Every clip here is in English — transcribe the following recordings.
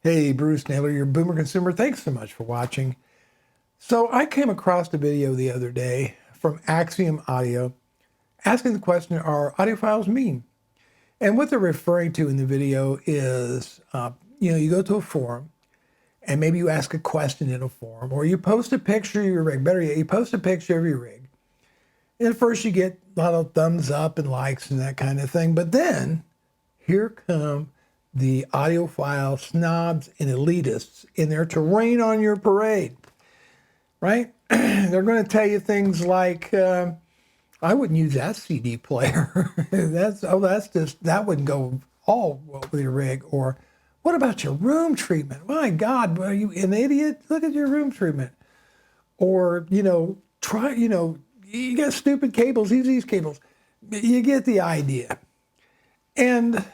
Hey, Bruce Naylor, your boomer consumer. Thanks so much for watching. So I came across a video the other day from Axiom Audio asking the question, are audiophiles mean? And what they're referring to in the video is, you go to a forum and maybe you ask a question in a forum, or you post a picture of your rig. Better yet, you post a picture of your rig. And at first you get a lot of thumbs up and likes and that kind of thing. But then here come the audiophile snobs and elitists in there to rain on your parade, right? They're going to tell you things like, I wouldn't use that CD player. That wouldn't go all well with your rig. Or what about your room treatment? My God, are you an idiot? Look at your room treatment. Or, you got stupid cables, use these cables. You get the idea. And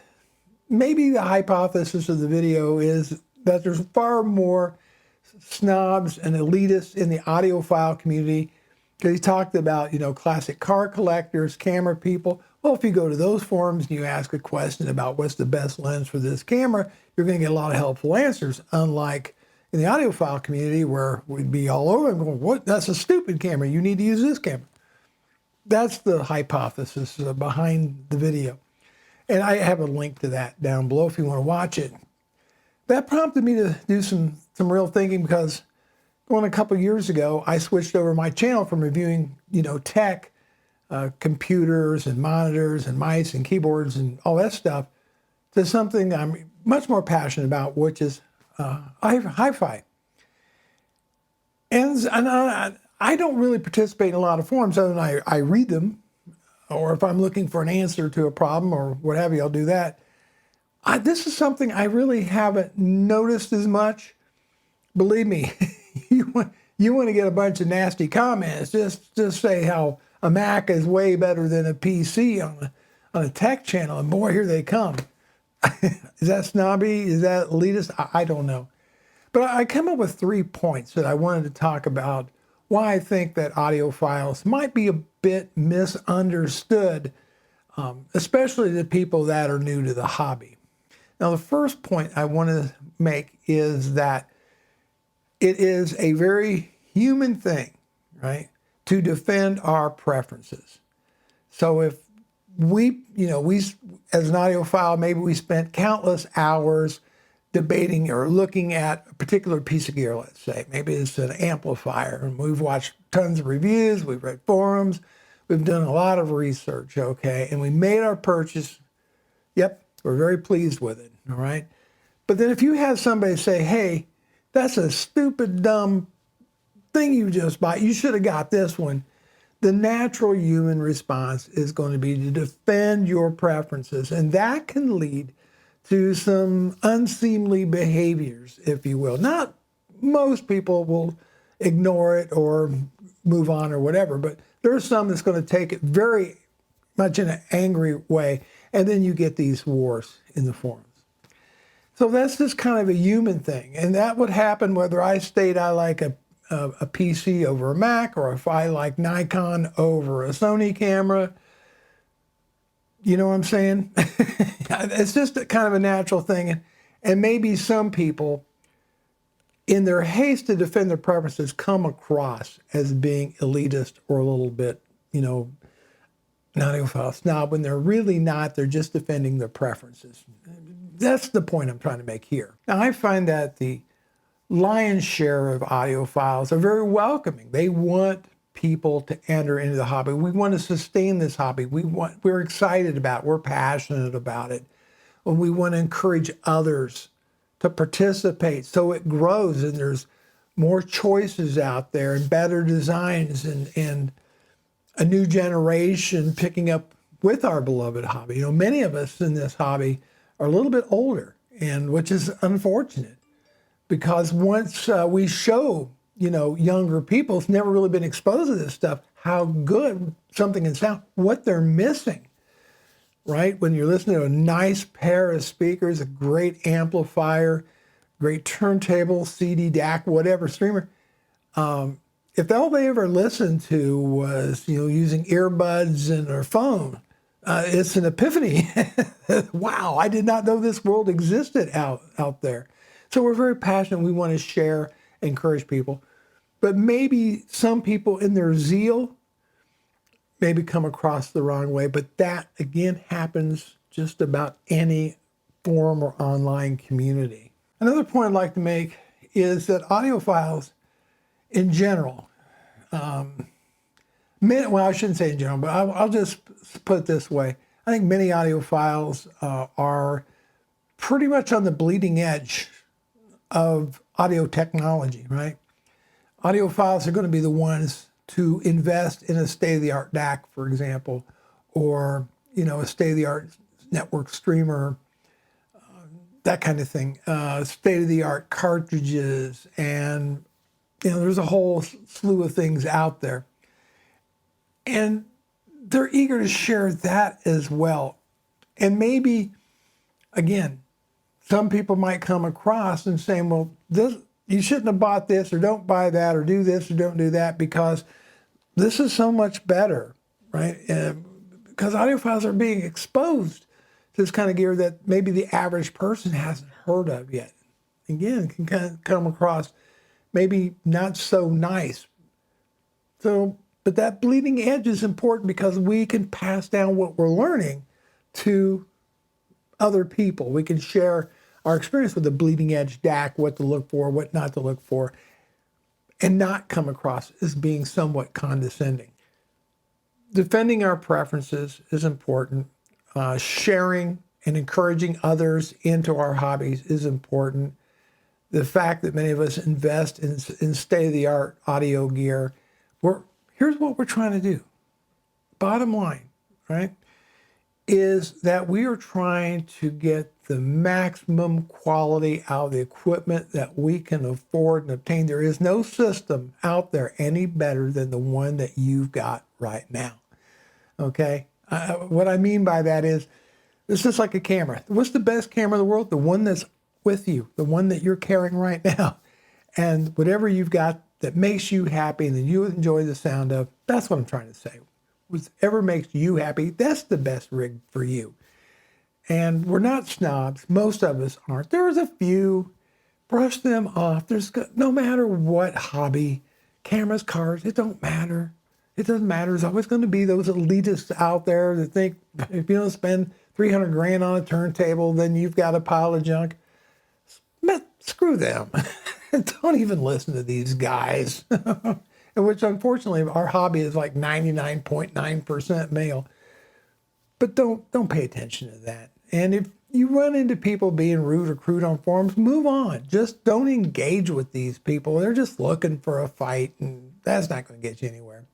maybe the hypothesis of the video is that there's far more snobs and elitists in the audiophile community, because he talked about, classic car collectors, camera people. Well, if you go to those forums and you ask a question about what's the best lens for this camera, you're going to get a lot of helpful answers, unlike in the audiophile community where we'd be all over and going, what? That's a stupid camera. You need to use this camera. That's the hypothesis behind the video. And I have a link to that down below if you want to watch it. That prompted me to do some real thinking, because going a couple years ago, I switched over my channel from reviewing, tech, computers and monitors and mice and keyboards and all that stuff, to something I'm much more passionate about, which is Hi-Fi. And I don't really participate in a lot of forums other than I read them. Or if I'm looking for an answer to a problem or what have you, I'll do that. This is something I really haven't noticed as much. Believe me, you want to get a bunch of nasty comments, just say how a Mac is way better than a PC on a tech channel, and boy, here they come. Is that snobby? Is that elitist? I don't know. But I come up with 3 points that I wanted to talk about why I think that audiophiles might be a bit misunderstood, especially the people that are new to the hobby. Now, the first point I want to make is that it is a very human thing, right, to defend our preferences. So if we as an audiophile, maybe we spent countless hours debating or looking at a particular piece of gear, let's say. Maybe it's an amplifier, and we've watched tons of reviews, we've read forums, we've done a lot of research, okay, and we made our purchase. Yep, we're very pleased with it, all right? But then if you have somebody say, hey, that's a stupid, dumb thing you just bought, you should have got this one, the natural human response is going to be to defend your preferences, and that can lead to some unseemly behaviors, if you will. Not most people will ignore it or move on or whatever, but there's some that's going to take it very much in an angry way, and then you get these wars in the forums. So that's just kind of a human thing, and that would happen whether I state I like a PC over a Mac, or if I like Nikon over a Sony camera. You know what I'm saying? It's just kind of a natural thing. And maybe some people, in their haste to defend their preferences, come across as being elitist or a little bit, an audiophile snob, when they're really not. They're just defending their preferences. That's the point I'm trying to make here. Now, I find that the lion's share of audiophiles are very welcoming. They want people to enter into the hobby. We want to sustain this hobby. We're excited about it. We're passionate about it. And we want to encourage others to participate so it grows and there's more choices out there and better designs and a new generation picking up with our beloved hobby. Many of us in this hobby are a little bit older, and which is unfortunate, because once we show younger people who've never really been exposed to this stuff, how good something can sound, what they're missing, right? When you're listening to a nice pair of speakers, a great amplifier, great turntable, CD, DAC, whatever, streamer. If all they ever listened to was, using earbuds and their phone, it's an epiphany. Wow, I did not know this world existed out there. So we're very passionate. We want to share, encourage people. But maybe some people in their zeal maybe come across the wrong way. But that, again, happens just about any forum or online community. Another point I'd like to make is that audiophiles in general, well, I shouldn't say in general, but I'll just put it this way. I think many audiophiles are pretty much on the bleeding edge of audio technology, right? Audiophiles are going to be the ones to invest in a state-of-the-art DAC, for example, or, a state-of-the-art network streamer, that kind of thing, state-of-the-art cartridges, and, there's a whole slew of things out there. And they're eager to share that as well. And maybe, again, some people might come across and saying, well, you shouldn't have bought this, or don't buy that, or do this, or don't do that, because this is so much better, right? Because audiophiles are being exposed to this kind of gear that maybe the average person hasn't heard of yet. Again, can kind of come across maybe not so nice. But that bleeding edge is important because we can pass down what we're learning to other people. We can share our experience with the bleeding edge DAC, what to look for, what not to look for, and not come across as being somewhat condescending. Defending our preferences is important. Sharing and encouraging others into our hobbies is important. The fact that many of us invest in state-of-the-art audio gear, here's what we're trying to do. Bottom line, right, is that we are trying to get the maximum quality out of the equipment that we can afford and obtain. There is no system out there any better than the one that you've got right now, okay? What I mean by that is, it's just like a camera. What's the best camera in the world? The one that's with you, the one that you're carrying right now. And whatever you've got that makes you happy and that you enjoy the sound of, that's what I'm trying to say. Whatever makes you happy, that's the best rig for you. And we're not snobs. Most of us aren't. There's a few. Brush them off. No matter what hobby, cameras, cars, it don't matter. It doesn't matter. There's always going to be those elitists out there that think if you don't spend 300 grand on a turntable, then you've got a pile of junk. Screw them. Don't even listen to these guys. Which, unfortunately, our hobby is like 99.9% male. But don't pay attention to that. And if you run into people being rude or crude on forums, move on. Just don't engage with these people. They're just looking for a fight, and that's not going to get you anywhere.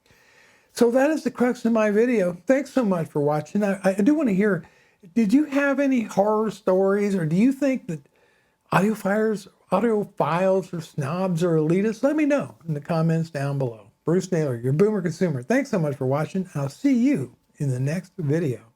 So that is the crux of my video. Thanks so much for watching. I do want to hear, did you have any horror stories, or do you think that audiophiles are snobs or elitists? Let me know in the comments down below. Bruce Naylor, your Boomer Consumer. Thanks so much for watching. I'll see you in the next video.